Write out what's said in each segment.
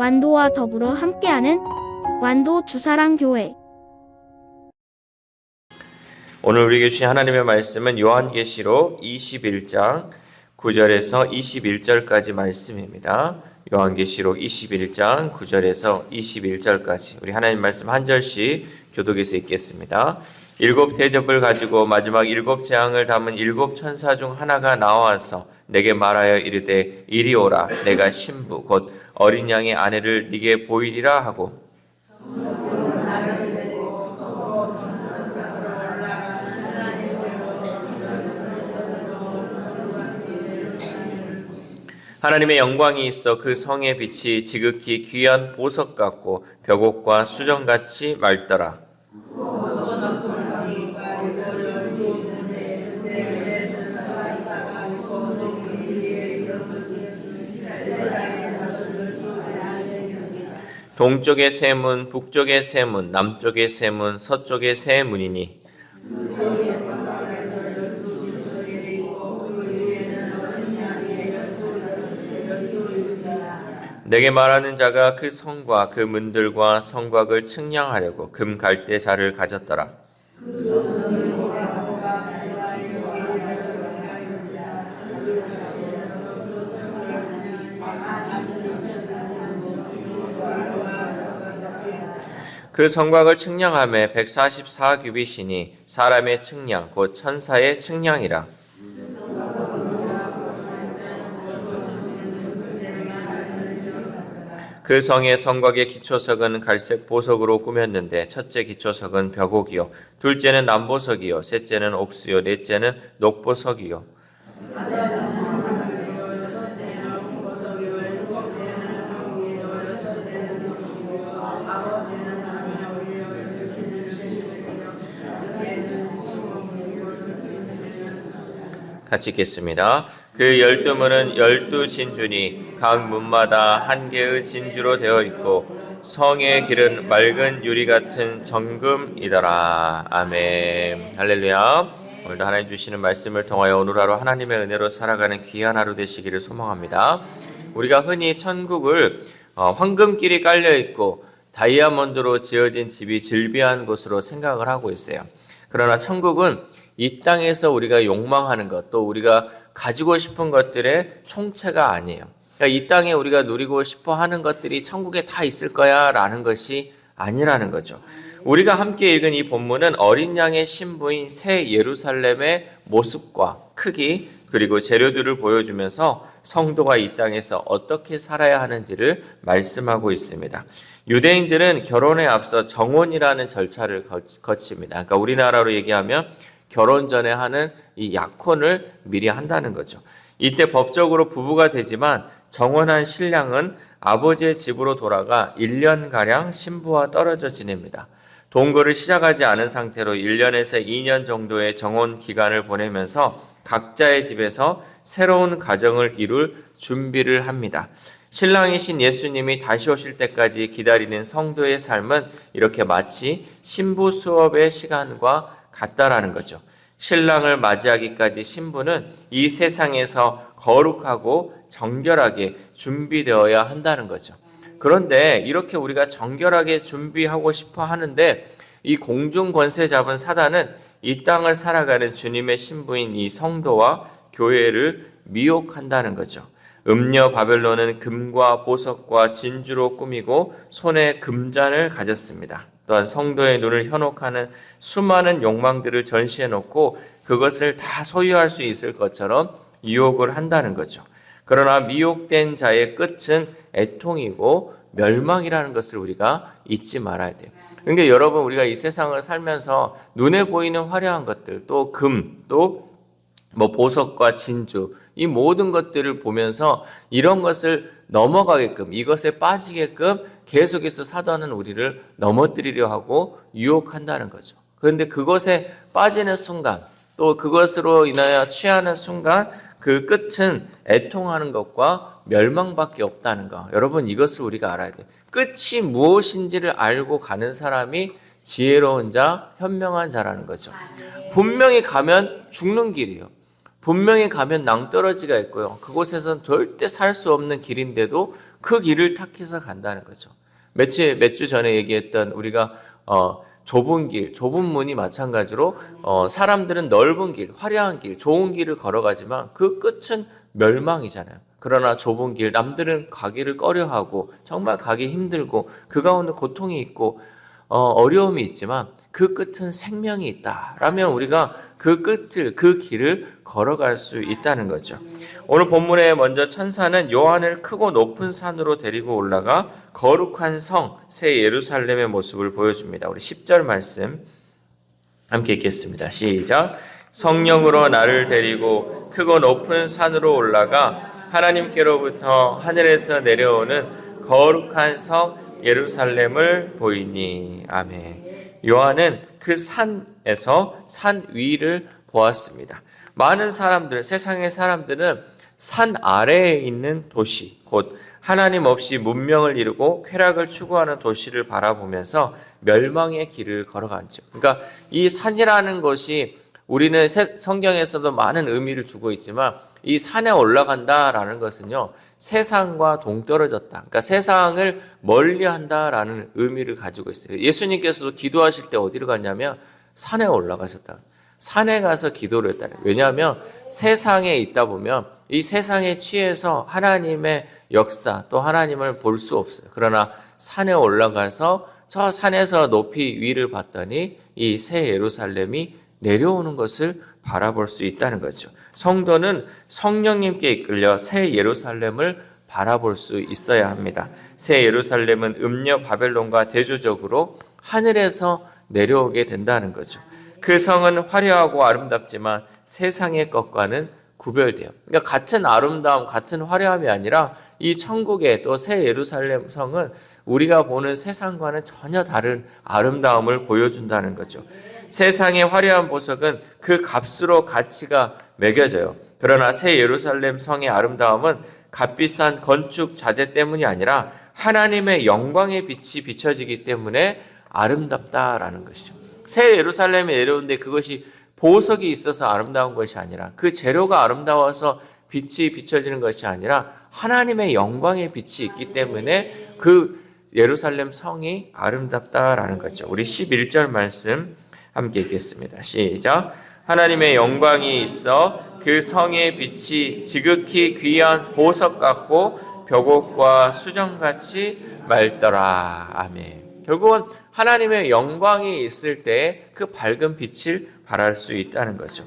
완도와 더불어 함께하는 완도 주사랑교회. 오늘 우리에게 주신 하나님의 말씀은 요한계시록 21장 9절에서 21절까지 말씀입니다. 요한계시록 21장 9절에서 21절까지 우리 하나님 말씀 한 절씩 교독해서 읽겠습니다. 일곱 대접을 가지고 마지막 일곱 재앙을 담은 일곱 천사 중 하나가 나와서 내게 말하여 이르되 이리 오라. 내가 신부 곧 어린 양의 아내를 네게 보이리라 하고 하나님의 영광이 있어 그 성의 빛이 지극히 귀한 보석 같고 벽옥과 수정같이 맑더라. 동쪽의 세 문, 북쪽의 세 문, 남쪽의 세 문, 서쪽의 세 문이니 내게 말하는 자가 그 성과 그 문들과 성곽을 측량하려고 금 갈대 자를 가졌더라. 그 성곽을 측량함에 144규빗이니 사람의 측량 곧 천사의 측량이라. 그 성의 성곽의 기초석은 갈색 보석으로 꾸몄는데 첫째 기초석은 벽옥이요 둘째는 남보석이요 셋째는 옥수요 넷째는 녹보석이요 같이 읽겠습니다. 그 12문은 12진주니 각 문마다 한 개의 진주로 되어 있고 성의 길은 맑은 유리 같은 정금이더라. 아멘. 할렐루야. 오늘도 하나님 주시는 말씀을 통하여 오늘 하루 하나님의 은혜로 살아가는 귀한 하루 되시기를 소망합니다. 우리가 흔히 천국을 황금길이 깔려 있고 다이아몬드로 지어진 집이 즐비한 곳으로 생각을 하고 있어요. 그러나 천국은 이 땅에서 우리가 욕망하는 것, 또 우리가 가지고 싶은 것들의 총체가 아니에요. 그러니까 이 땅에 우리가 누리고 싶어 하는 것들이 천국에 다 있을 거야 라는 것이 아니라는 거죠. 우리가 함께 읽은 이 본문은 어린 양의 신부인 새 예루살렘의 모습과 크기 그리고 재료들을 보여주면서 성도가 이 땅에서 어떻게 살아야 하는지를 말씀하고 있습니다. 유대인들은 결혼에 앞서 정혼이라는 절차를 거칩니다. 그러니까 우리나라로 얘기하면 결혼 전에 하는 이 약혼을 미리 한다는 거죠. 이때 법적으로 부부가 되지만 정혼한 신랑은 아버지의 집으로 돌아가 1년가량 신부와 떨어져 지냅니다. 동거를 시작하지 않은 상태로 1년에서 2년 정도의 정혼 기간을 보내면서 각자의 집에서 새로운 가정을 이룰 준비를 합니다. 신랑이신 예수님이 다시 오실 때까지 기다리는 성도의 삶은 이렇게 마치 신부 수업의 시간과 같다라는 거죠. 신랑을 맞이하기까지 신부는 이 세상에서 거룩하고 정결하게 준비되어야 한다는 거죠. 그런데 이렇게 우리가 정결하게 준비하고 싶어 하는데 이 공중 권세 잡은 사단은 이 땅을 살아가는 주님의 신부인 이 성도와 교회를 미혹한다는 거죠. 음녀 바벨론은 금과 보석과 진주로 꾸미고 손에 금잔을 가졌습니다. 또한 성도의 눈을 현혹하는 수많은 욕망들을 전시해 놓고 그것을 다 소유할 수 있을 것처럼 유혹을 한다는 거죠. 그러나 미혹된 자의 끝은 애통이고 멸망이라는 것을 우리가 잊지 말아야 돼요. 그러니까 여러분 우리가 이 세상을 살면서 눈에 보이는 화려한 것들 또 금 또 보석과 진주 이 모든 것들을 보면서 이런 것을 넘어가게끔 이것에 빠지게끔 계속해서 사단은 우리를 넘어뜨리려 하고 유혹한다는 거죠. 그런데 그것에 빠지는 순간 또 그것으로 인하여 취하는 순간 그 끝은 애통하는 것과 멸망밖에 없다는 거. 여러분 이것을 우리가 알아야 돼요. 끝이 무엇인지를 알고 가는 사람이 지혜로운 자, 현명한 자라는 거죠. 분명히 가면 죽는 길이에요. 분명히 가면 낭떠러지가 있고요. 그곳에서는 절대 살 수 없는 길인데도 그 길을 택해서 간다는 거죠. 몇 주 전에 얘기했던 우리가 좁은 길, 좁은 문이 마찬가지로 사람들은 넓은 길, 화려한 길, 좋은 길을 걸어가지만 그 끝은 멸망이잖아요. 그러나 좁은 길, 남들은 가기를 꺼려하고 정말 가기 힘들고 그 가운데 고통이 있고 어려움이 있지만 그 끝은 생명이 있다라면 우리가 그 끝을, 그 길을 걸어갈 수 있다는 거죠. 오늘 본문에 먼저 천사는 요한을 크고 높은 산으로 데리고 올라가 거룩한 성, 새 예루살렘의 모습을 보여줍니다. 우리 10절 말씀 함께 읽겠습니다. 시작. 성령으로 나를 데리고 크고 높은 산으로 올라가 하나님께로부터 하늘에서 내려오는 거룩한 성 예루살렘을 보이니. 아멘. 요한은 그 산에서 산 위를 보았습니다. 많은 사람들, 세상의 사람들은 산 아래에 있는 도시, 곧 하나님 없이 문명을 이루고 쾌락을 추구하는 도시를 바라보면서 멸망의 길을 걸어갔죠. 그러니까 이 산이라는 것이 우리는 성경에서도 많은 의미를 주고 있지만 이 산에 올라간다라는 것은요, 세상과 동떨어졌다. 그러니까 세상을 멀리한다라는 의미를 가지고 있어요. 예수님께서도 기도하실 때 어디로 갔냐면 산에 올라가셨다. 산에 가서 기도를 했다는 거예요. 왜냐하면 세상에 있다 보면 이 세상에 취해서 하나님의 역사 또 하나님을 볼 수 없어요. 그러나 산에 올라가서 저 산에서 높이 위를 봤더니 이 새 예루살렘이 내려오는 것을 바라볼 수 있다는 거죠. 성도는 성령님께 이끌려 새 예루살렘을 바라볼 수 있어야 합니다. 새 예루살렘은 음녀 바벨론과 대조적으로 하늘에서 내려오게 된다는 거죠. 그 성은 화려하고 아름답지만 세상의 것과는 구별돼요. 그러니까 같은 아름다움, 같은 화려함이 아니라 이 천국의 또 새 예루살렘 성은 우리가 보는 세상과는 전혀 다른 아름다움을 보여준다는 거죠. 세상의 화려한 보석은 그 값으로 가치가 매겨져요. 그러나 새 예루살렘 성의 아름다움은 값비싼 건축 자재 때문이 아니라 하나님의 영광의 빛이 비춰지기 때문에 아름답다라는 것이죠. 새 예루살렘에 내려오는데 그것이 보석이 있어서 아름다운 것이 아니라 그 재료가 아름다워서 빛이 비춰지는 것이 아니라 하나님의 영광의 빛이 있기 때문에 그 예루살렘 성이 아름답다라는 거죠. 우리 11절 말씀 함께 읽겠습니다. 시작. 하나님의 영광이 있어 그 성의 빛이 지극히 귀한 보석 같고 벽옥과 수정같이 맑더라. 아멘. 결국은 하나님의 영광이 있을 때 그 밝은 빛을 발할 수 있다는 거죠.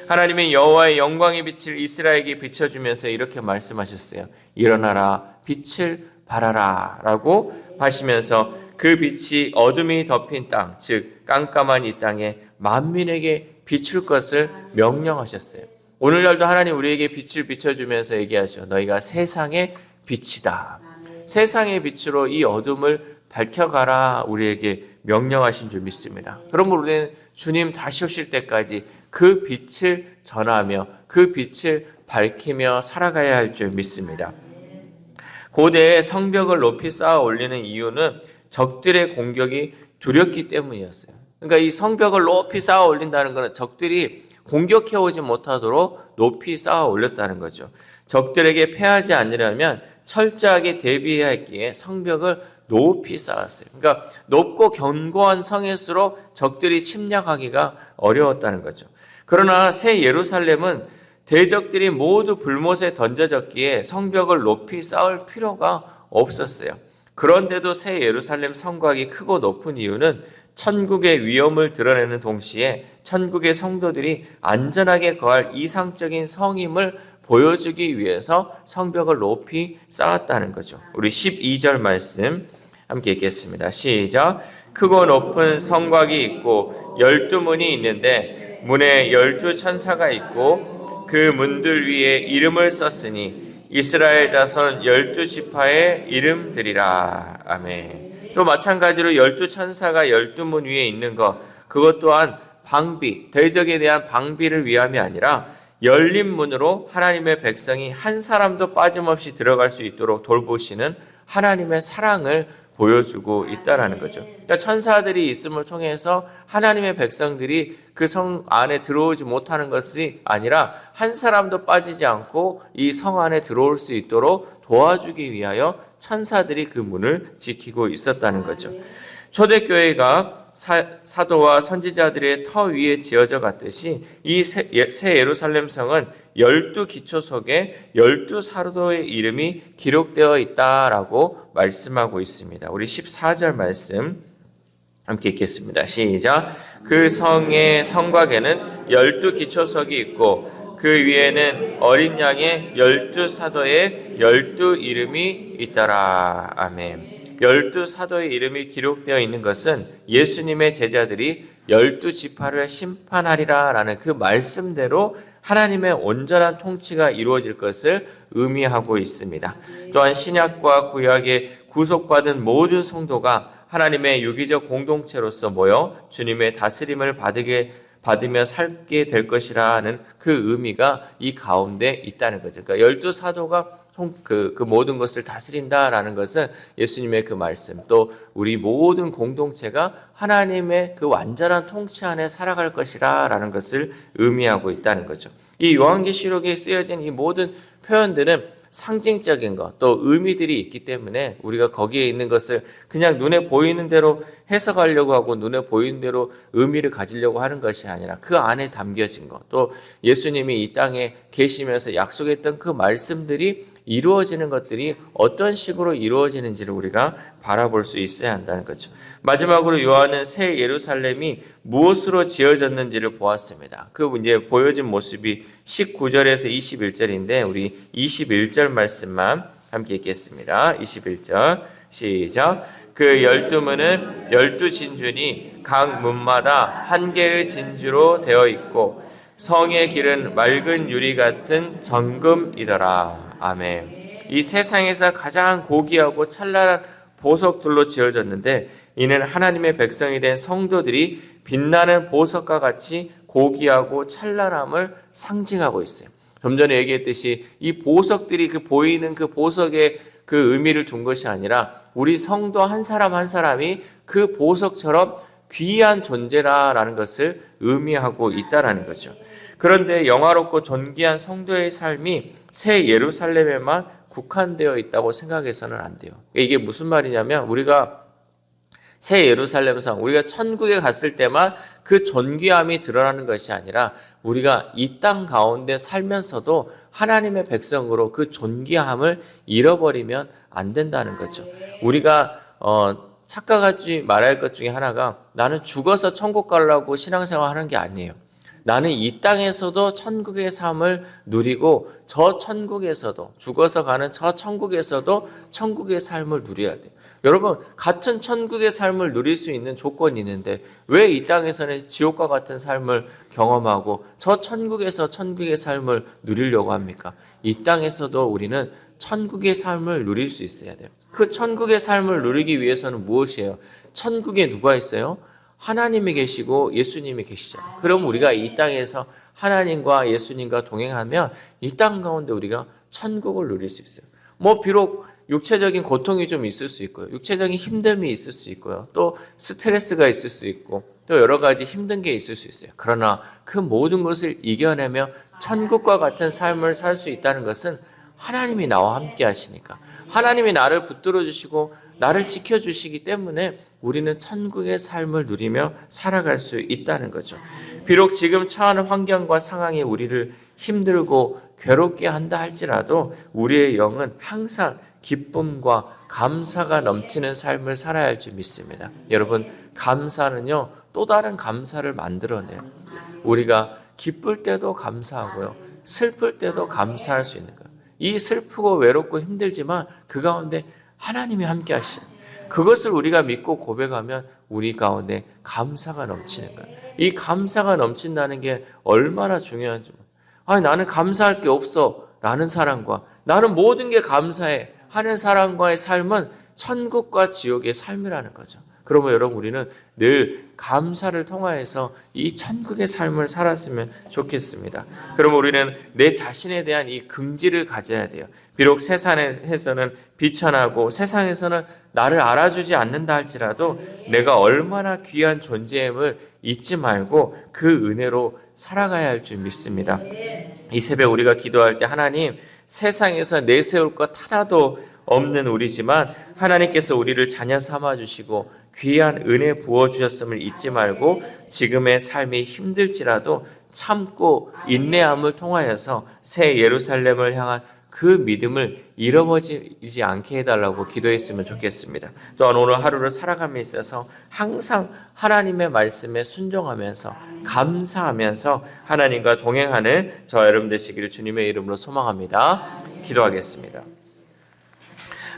하나님의 여호와의 영광의 빛을 이스라엘에게 비춰주면서 이렇게 말씀하셨어요. 일어나라, 빛을 발하라 라고 하시면서 그 빛이 어둠이 덮인 땅, 즉 깜깜한 이 땅에 만민에게 비출 것을 명령하셨어요. 오늘날도 하나님 우리에게 빛을 비춰주면서 얘기하죠. 너희가 세상의 빛이다. 세상의 빛으로 이 어둠을 밝혀가라 우리에게 명령하신 줄 믿습니다. 그러므로 우리는 주님 다시 오실 때까지 그 빛을 전하며 그 빛을 밝히며 살아가야 할 줄 믿습니다. 고대에 성벽을 높이 쌓아 올리는 이유는 적들의 공격이 두렵기 때문이었어요. 그러니까 이 성벽을 높이 쌓아 올린다는 것은 적들이 공격해 오지 못하도록 높이 쌓아 올렸다는 거죠. 적들에게 패하지 않으려면 철저하게 대비해야 했기에 성벽을 높이 쌓았어요. 그러니까 높고 견고한 성일수록 적들이 침략하기가 어려웠다는 거죠. 그러나 새 예루살렘은 대적들이 모두 불못에 던져졌기에 성벽을 높이 쌓을 필요가 없었어요. 그런데도 새 예루살렘 성곽이 크고 높은 이유는 천국의 위엄을 드러내는 동시에 천국의 성도들이 안전하게 거할 이상적인 성임을 보여주기 위해서 성벽을 높이 쌓았다는 거죠. 우리 12절 말씀 함께 읽겠습니다. 시작. 크고 높은 성곽이 있고 12문이 있는데 문에 12천사가 있고 그 문들 위에 이름을 썼으니 이스라엘 자손 12지파의 이름들이라. 아멘. 또 마찬가지로 12천사가 12문 위에 있는 것, 그것 또한 방비, 대적에 대한 방비를 위함이 아니라 열린 문으로 하나님의 백성이 한 사람도 빠짐없이 들어갈 수 있도록 돌보시는 하나님의 사랑을 보여주고 있다라는 거죠. 그러니까 천사들이 있음을 통해서 하나님의 백성들이 그 성 안에 들어오지 못하는 것이 아니라 한 사람도 빠지지 않고 이 성 안에 들어올 수 있도록 도와주기 위하여 천사들이 그 문을 지키고 있었다는 거죠. 초대교회가 사도와 선지자들의 터 위에 지어져 갔듯이 이 새 예루살렘 성은 12기초 속에 12사도의 이름이 기록되어 있다라고 말씀하고 있습니다. 우리 14절 말씀 함께 읽겠습니다. 시작. 그 성의 성곽에는 12기초석이 있고 그 위에는 어린 양의 12사도의 12 이름이 있더라. 아멘. 12사도의 이름이 기록되어 있는 것은 예수님의 제자들이 12지파를 심판하리라 라는 그 말씀대로 하나님의 온전한 통치가 이루어질 것을 의미하고 있습니다. 또한 신약과 구약의 구속받은 모든 성도가 하나님의 유기적 공동체로서 모여 주님의 다스림을 받으며 살게 될 것이라는 그 의미가 이 가운데 있다는 거죠. 그러니까 12사도가 그 모든 것을 다스린다라는 것은 예수님의 그 말씀, 또 우리 모든 공동체가 하나님의 그 완전한 통치 안에 살아갈 것이라는 것을 의미하고 있다는 거죠. 이 요한계시록에 쓰여진 이 모든 표현들은 상징적인 것, 또 의미들이 있기 때문에 우리가 거기에 있는 것을 그냥 눈에 보이는 대로 해석하려고 하고 눈에 보이는 대로 의미를 가지려고 하는 것이 아니라 그 안에 담겨진 것, 또 예수님이 이 땅에 계시면서 약속했던 그 말씀들이 이루어지는 것들이 어떤 식으로 이루어지는지를 우리가 바라볼 수 있어야 한다는 거죠. 마지막으로 요한은 새 예루살렘이 무엇으로 지어졌는지를 보았습니다. 그 이제 보여진 모습이 19절에서 21절인데 우리 21절 말씀만 함께 읽겠습니다. 21절 시작. 그 12문은 12진주니 각 문마다 한 개의 진주로 되어 있고 성의 길은 맑은 유리 같은 정금이더라. 아멘. 이 세상에서 가장 고귀하고 찬란한 보석들로 지어졌는데 이는 하나님의 백성이 된 성도들이 빛나는 보석과 같이 고귀하고 찬란함을 상징하고 있어요. 좀 전에 얘기했듯이 이 보석들이 그 보이는 그 보석의 그 의미를 둔 것이 아니라 우리 성도 한 사람 한 사람이 그 보석처럼 귀한 존재라는 것을 의미하고 있다라는 거죠. 그런데 영화롭고 존귀한 성도의 삶이 새 예루살렘에만 국한되어 있다고 생각해서는 안 돼요. 이게 무슨 말이냐면 우리가 새 예루살렘성, 우리가 천국에 갔을 때만 그 존귀함이 드러나는 것이 아니라 우리가 이 땅 가운데 살면서도 하나님의 백성으로 그 존귀함을 잃어버리면 안 된다는 거죠. 우리가 착각하지 말아야 할 것 중에 하나가 나는 죽어서 천국 가려고 신앙생활 하는 게 아니에요. 나는 이 땅에서도 천국의 삶을 누리고 저 천국에서도 죽어서 가는 저 천국에서도 천국의 삶을 누려야 돼요. 여러분 같은 천국의 삶을 누릴 수 있는 조건이 있는데 왜 이 땅에서는 지옥과 같은 삶을 경험하고 저 천국에서 천국의 삶을 누리려고 합니까? 이 땅에서도 우리는 천국의 삶을 누릴 수 있어야 돼요. 그 천국의 삶을 누리기 위해서는 무엇이에요? 천국에 누가 있어요? 하나님이 계시고 예수님이 계시잖아요. 그럼 우리가 이 땅에서 하나님과 예수님과 동행하면 이 땅 가운데 우리가 천국을 누릴 수 있어요. 비록 육체적인 고통이 좀 있을 수 있고요. 육체적인 힘듦이 있을 수 있고요. 또 스트레스가 있을 수 있고 또 여러 가지 힘든 게 있을 수 있어요. 그러나 그 모든 것을 이겨내며 천국과 같은 삶을 살 수 있다는 것은 하나님이 나와 함께 하시니까 하나님이 나를 붙들어 주시고 나를 지켜주시기 때문에 우리는 천국의 삶을 누리며 살아갈 수 있다는 거죠. 비록 지금 처하는 환경과 상황이 우리를 힘들고 괴롭게 한다 할지라도 우리의 영은 항상 기쁨과 감사가 넘치는 삶을 살아야 할 줄 믿습니다. 여러분 감사는요 또 다른 감사를 만들어내요. 우리가 기쁠 때도 감사하고요 슬플 때도 감사할 수 있는 거예요. 이 슬프고 외롭고 힘들지만 그 가운데 하나님이 함께 하시는 그것을 우리가 믿고 고백하면 우리 가운데 감사가 넘치는 거예요. 이 감사가 넘친다는 게 얼마나 중요한지. 나는 감사할 게 없어 라는 사람과 나는 모든 게 감사해 하는 사람과의 삶은 천국과 지옥의 삶이라는 거죠. 그러면 여러분 우리는 늘 감사를 통하여서 이 천국의 삶을 살았으면 좋겠습니다. 그러면 우리는 내 자신에 대한 이 긍지를 가져야 돼요. 비록 세상에서는 비천하고 세상에서는 나를 알아주지 않는다 할지라도 내가 얼마나 귀한 존재임을 잊지 말고 그 은혜로 살아가야 할 줄 믿습니다. 이 새벽 우리가 기도할 때 하나님 세상에서 내세울 것 하나도 없는 우리지만 하나님께서 우리를 자녀 삼아 주시고 귀한 은혜 부어 주셨음을 잊지 말고 지금의 삶이 힘들지라도 참고 인내함을 통하여서 새 예루살렘을 향한 그 믿음을 잃어버리지 않게 해달라고 기도했으면 좋겠습니다. 또한 오늘 하루를 살아감에 있어서 항상 하나님의 말씀에 순종하면서 감사하면서 하나님과 동행하는 저 여러분 되시기를 주님의 이름으로 소망합니다. 기도하겠습니다.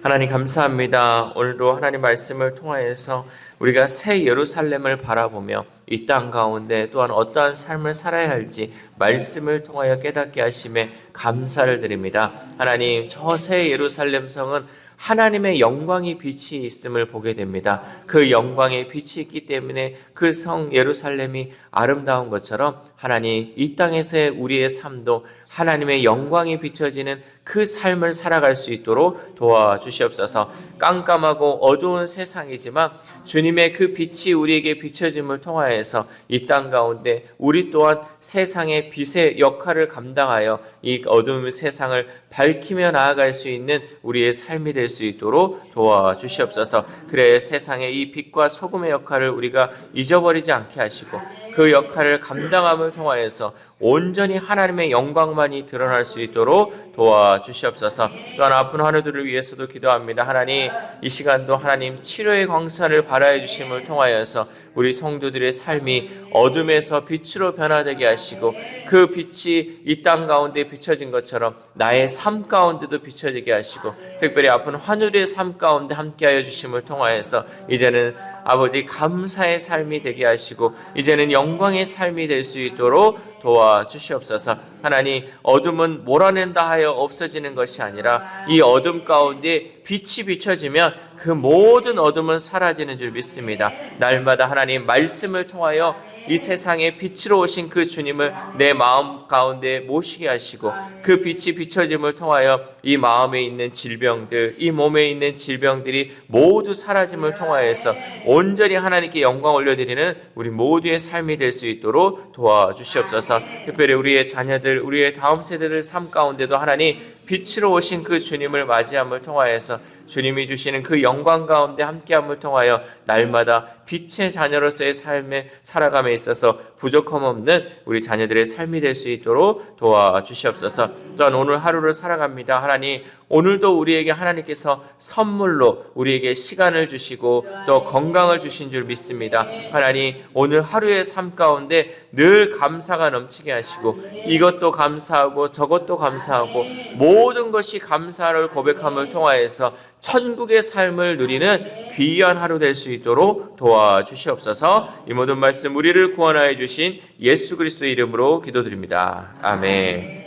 하나님 감사합니다. 오늘도 하나님 말씀을 통하여서 우리가 새 예루살렘을 바라보며 이 땅 가운데 또한 어떠한 삶을 살아야 할지 말씀을 통하여 깨닫게 하심에 감사를 드립니다. 하나님, 저 새 예루살렘 성은 하나님의 영광이 빛이 있음을 보게 됩니다. 그 영광의 빛이 있기 때문에 그 성 예루살렘이 아름다운 것처럼 하나님, 이 땅에서의 우리의 삶도 하나님의 영광이 비춰지는 그 삶을 살아갈 수 있도록 도와주시옵소서. 깜깜하고 어두운 세상이지만 주님의 그 빛이 우리에게 비춰짐을 통하여서 이 땅 가운데 우리 또한 세상의 빛의 역할을 감당하여 이 어두운 세상을 밝히며 나아갈 수 있는 우리의 삶이 될 수 있도록 도와주시옵소서. 그래 세상의 이 빛과 소금의 역할을 우리가 잊어버리지 않게 하시고 그 역할을 감당함을 통하여서 온전히 하나님의 영광만이 드러날 수 있도록 도와주시옵소서. 또한 아픈 환우들을 위해서도 기도합니다. 하나님, 이 시간도 하나님 치료의 광선을 발하여 주심을 통하여서 우리 성도들의 삶이 어둠에서 빛으로 변화되게 하시고 그 빛이 이 땅 가운데 비춰진 것처럼 나의 삶 가운데도 비춰지게 하시고 특별히 아픈 환우들의 삶 가운데 함께하여 주심을 통하여서 이제는 아버지 감사의 삶이 되게 하시고 이제는 영광의 삶이 될 수 있도록 도와주시옵소서. 하나님, 어둠은 몰아낸다 하여 없어지는 것이 아니라 이 어둠 가운데 빛이 비춰지면 그 모든 어둠은 사라지는 줄 믿습니다. 날마다 하나님 말씀을 통하여 이 세상에 빛으로 오신 그 주님을 내 마음 가운데 모시게 하시고 그 빛이 비춰짐을 통하여 이 마음에 있는 질병들, 이 몸에 있는 질병들이 모두 사라짐을 통하여서 온전히 하나님께 영광 올려드리는 우리 모두의 삶이 될 수 있도록 도와주시옵소서. 특별히 우리의 자녀들, 우리의 다음 세대들 삶 가운데도 하나님 빛으로 오신 그 주님을 맞이함을 통하여서 주님이 주시는 그 영광 가운데 함께함을 통하여 날마다 빛의 자녀로서의 삶에 살아감에 있어서 부족함 없는 우리 자녀들의 삶이 될 수 있도록 도와주시옵소서. 또한 오늘 하루를 살아갑니다. 하나님, 오늘도 우리에게 하나님께서 선물로 우리에게 시간을 주시고 또 건강을 주신 줄 믿습니다. 하나님, 오늘 하루의 삶 가운데 늘 감사가 넘치게 하시고 이것도 감사하고 저것도 감사하고 모든 것이 감사를 고백함을 통하여서 천국의 삶을 누리는 귀한 하루 될 수 있도록 도와주시옵소서. 이 모든 말씀 우리를 구원하여 주신 예수 그리스도의 이름으로 기도드립니다. 아멘.